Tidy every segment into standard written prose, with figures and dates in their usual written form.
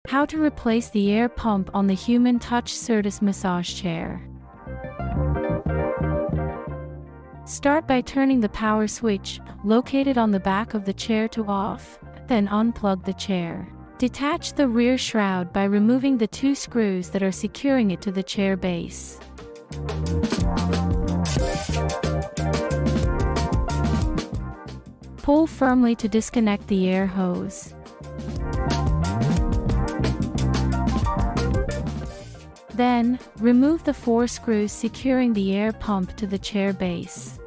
How to replace the air pump on the Human Touch Certus massage chair. Start by turning the power switch, located on the back of the chair, to off, then unplug the chair. Detach the rear shroud by removing the 2 screws that are securing it to the chair base. Pull firmly to disconnect the air hose. Then, remove the 4 screws securing the air pump to the chair base.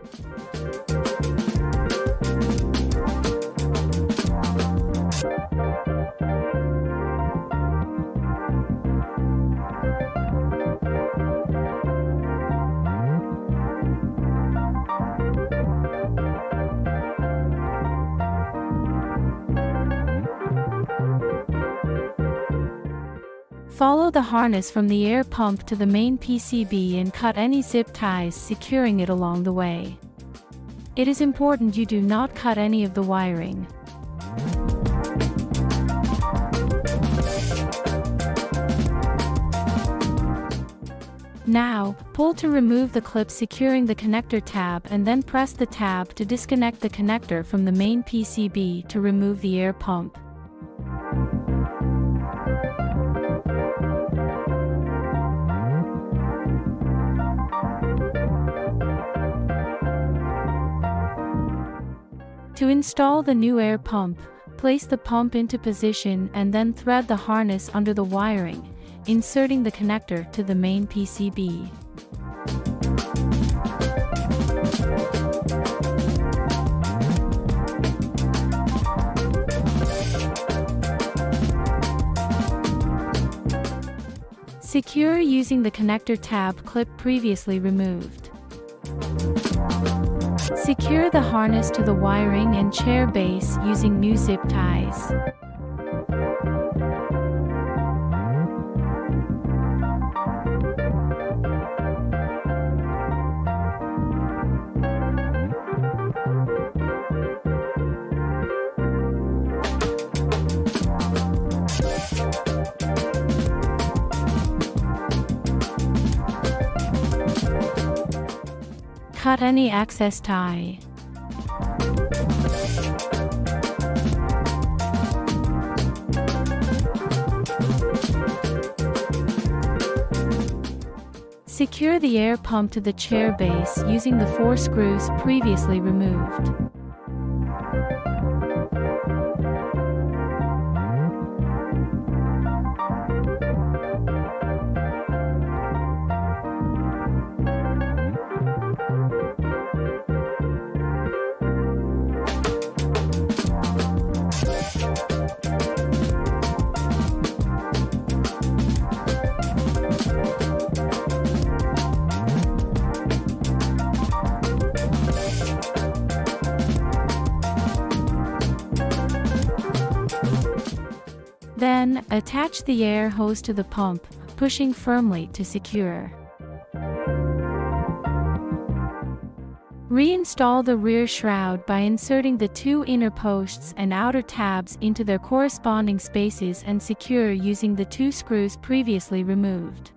Follow the harness from the air pump to the main PCB and cut any zip ties securing it along the way. It is important you do not cut any of the wiring. Now, pull to remove the clip securing the connector tab and then press the tab to disconnect the connector from the main PCB to remove the air pump. To install the new air pump, place the pump into position and then thread the harness under the wiring, inserting the connector to the main PCB. Secure using the connector tab clip previously removed. Secure the harness to the wiring and chair base using new zip ties. Cut any excess tie. Secure the air pump to the chair base using the 4 screws previously removed. Then, attach the air hose to the pump, pushing firmly to secure. Reinstall the rear shroud by inserting the 2 inner posts and outer tabs into their corresponding spaces and secure using the 2 screws previously removed.